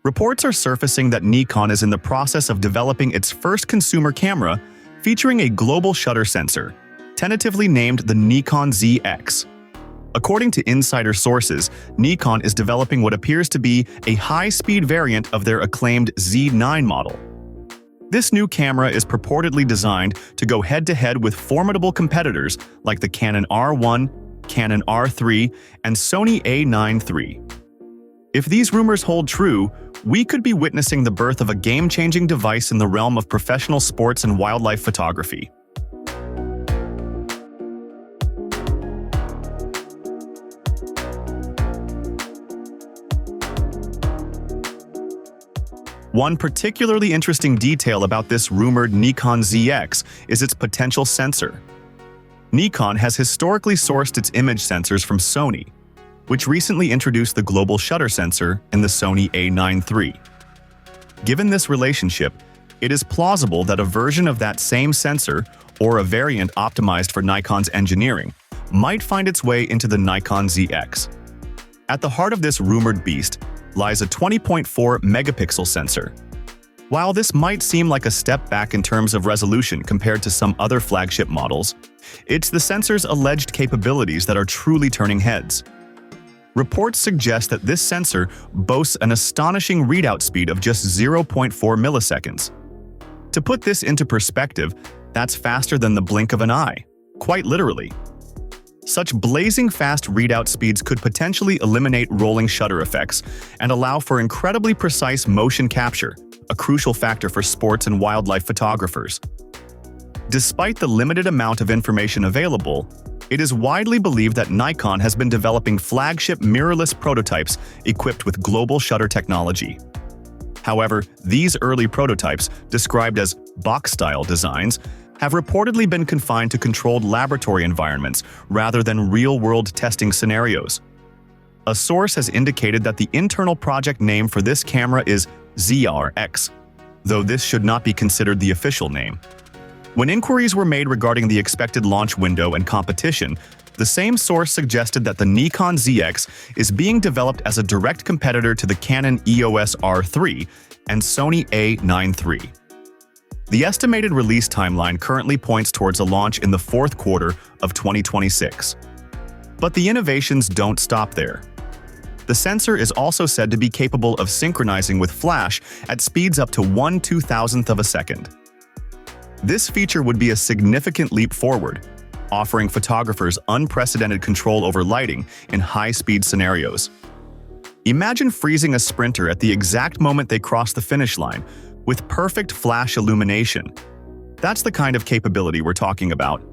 Reports are surfacing that Nikon is in the process of developing its first consumer camera featuring a global shutter sensor, tentatively named the Nikon ZX. According to insider sources, Nikon is developing what appears to be a high-speed variant of their acclaimed Z9 model. This new camera is purportedly designed to go head-to-head with formidable competitors like the Canon R1, Canon R3, and Sony A9 III. If these rumors hold true, we could be witnessing the birth of a game-changing device in the realm of professional sports and wildlife photography. One particularly interesting detail about this rumored Nikon ZX is its potential sensor. Nikon has historically sourced its image sensors from Sony, which recently introduced the global shutter sensor in the Sony A9 III. Given this relationship, it is plausible that a version of that same sensor, or a variant optimized for Nikon's engineering, might find its way into the Nikon ZX. At the heart of this rumored beast lies a 20.4 megapixel sensor. While this might seem like a step back in terms of resolution compared to some other flagship models, it's the sensor's alleged capabilities that are truly turning heads. Reports suggest that this sensor boasts an astonishing readout speed of just 0.4 milliseconds. To put this into perspective, that's faster than the blink of an eye, quite literally. Such blazing fast readout speeds could potentially eliminate rolling shutter effects and allow for incredibly precise motion capture, a crucial factor for sports and wildlife photographers. Despite the limited amount of information available, it is widely believed that Nikon has been developing flagship mirrorless prototypes equipped with global shutter technology. However, these early prototypes, described as box-style designs, have reportedly been confined to controlled laboratory environments rather than real-world testing scenarios. A source has indicated that the internal project name for this camera is ZRX, though this should not be considered the official name. When inquiries were made regarding the expected launch window and competition, the same source suggested that the Nikon ZX is being developed as a direct competitor to the Canon EOS R3 and Sony A9 III. The estimated release timeline currently points towards a launch in the fourth quarter of 2026. But the innovations don't stop there. The sensor is also said to be capable of synchronizing with flash at speeds up to 1/2000th of a second. This feature would be a significant leap forward, offering photographers unprecedented control over lighting in high-speed scenarios. Imagine freezing a sprinter at the exact moment they cross the finish line, with perfect flash illumination. That's the kind of capability we're talking about.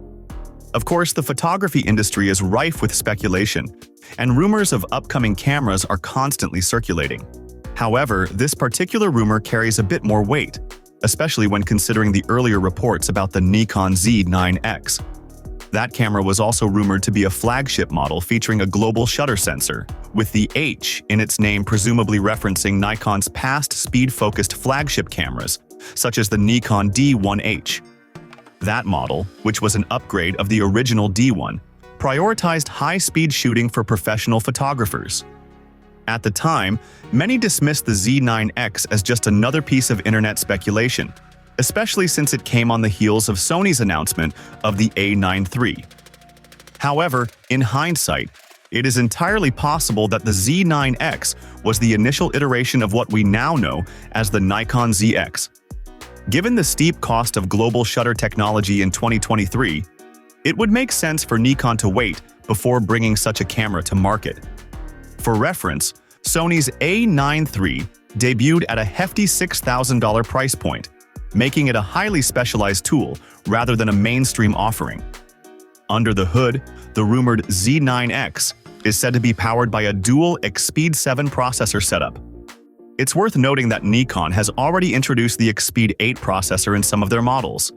Of course, the photography industry is rife with speculation, and rumors of upcoming cameras are constantly circulating. However, this particular rumor carries a bit more weight, especially when considering the earlier reports about the Nikon Z9X. That camera was also rumored to be a flagship model featuring a global shutter sensor, with the H in its name presumably referencing Nikon's past speed-focused flagship cameras, such as the Nikon D1H. That model, which was an upgrade of the original D1, prioritized high-speed shooting for professional photographers. At the time, many dismissed the Z9X as just another piece of internet speculation, especially since it came on the heels of Sony's announcement of the A9 III. However, in hindsight, it is entirely possible that the Z9X was the initial iteration of what we now know as the Nikon ZX. Given the steep cost of global shutter technology in 2023, it would make sense for Nikon to wait before bringing such a camera to market. For reference, Sony's A9 III debuted at a hefty $6,000 price point, making it a highly specialized tool rather than a mainstream offering. Under the hood, the rumored Z9X is said to be powered by a dual Xpeed 7 processor setup. It's worth noting that Nikon has already introduced the Xpeed 8 processor in some of their models.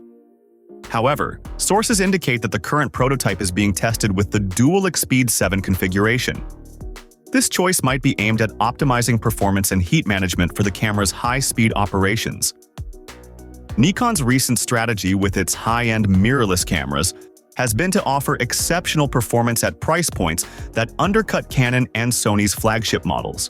However, sources indicate that the current prototype is being tested with the dual Xpeed 7 configuration. This choice might be aimed at optimizing performance and heat management for the camera's high-speed operations. Nikon's recent strategy with its high-end mirrorless cameras has been to offer exceptional performance at price points that undercut Canon and Sony's flagship models.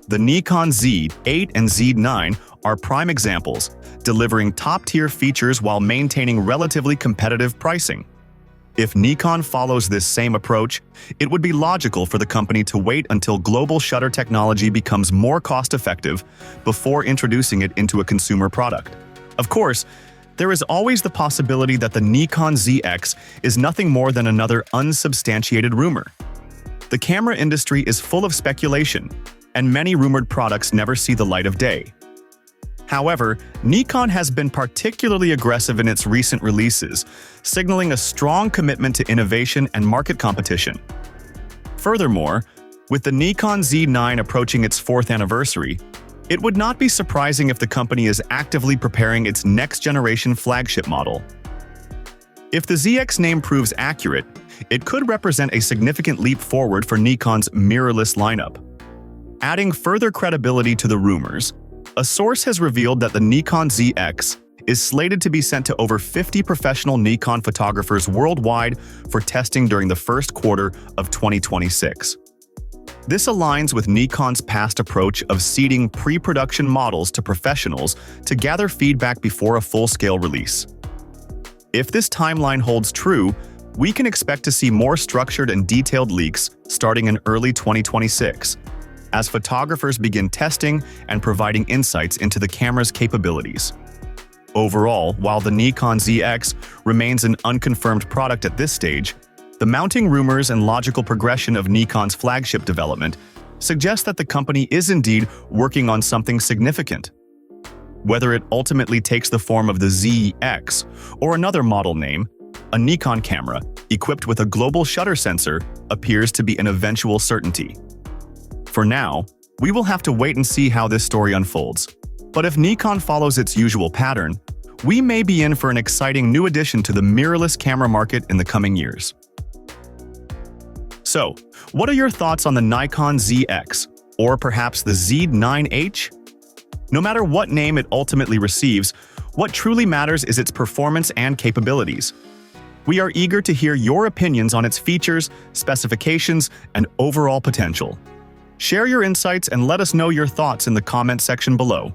The Nikon Z8 and Z9 are prime examples, delivering top-tier features while maintaining relatively competitive pricing. If Nikon follows this same approach, it would be logical for the company to wait until global shutter technology becomes more cost-effective before introducing it into a consumer product. Of course, there is always the possibility that the Nikon ZX is nothing more than another unsubstantiated rumor. The camera industry is full of speculation, and many rumored products never see the light of day. However, Nikon has been particularly aggressive in its recent releases, signaling a strong commitment to innovation and market competition. Furthermore, with the Nikon Z9 approaching its 4th anniversary, it would not be surprising if the company is actively preparing its next-generation flagship model. If the ZX name proves accurate, it could represent a significant leap forward for Nikon's mirrorless lineup. Adding further credibility to the rumors, a source has revealed that the Nikon ZX is slated to be sent to over 50 professional Nikon photographers worldwide for testing during the first quarter of 2026. This aligns with Nikon's past approach of seeding pre-production models to professionals to gather feedback before a full-scale release. If this timeline holds true, we can expect to see more structured and detailed leaks starting in early 2026, as photographers begin testing and providing insights into the camera's capabilities. Overall, while the Nikon ZX remains an unconfirmed product at this stage, the mounting rumors and logical progression of Nikon's flagship development suggest that the company is indeed working on something significant. Whether it ultimately takes the form of the ZX or another model name, a Nikon camera equipped with a global shutter sensor appears to be an eventual certainty. For now, we will have to wait and see how this story unfolds. But if Nikon follows its usual pattern, we may be in for an exciting new addition to the mirrorless camera market in the coming years. So, what are your thoughts on the Nikon ZX, or perhaps the Z9H? No matter what name it ultimately receives, what truly matters is its performance and capabilities. We are eager to hear your opinions on its features, specifications, and overall potential. Share your insights and let us know your thoughts in the comment section below.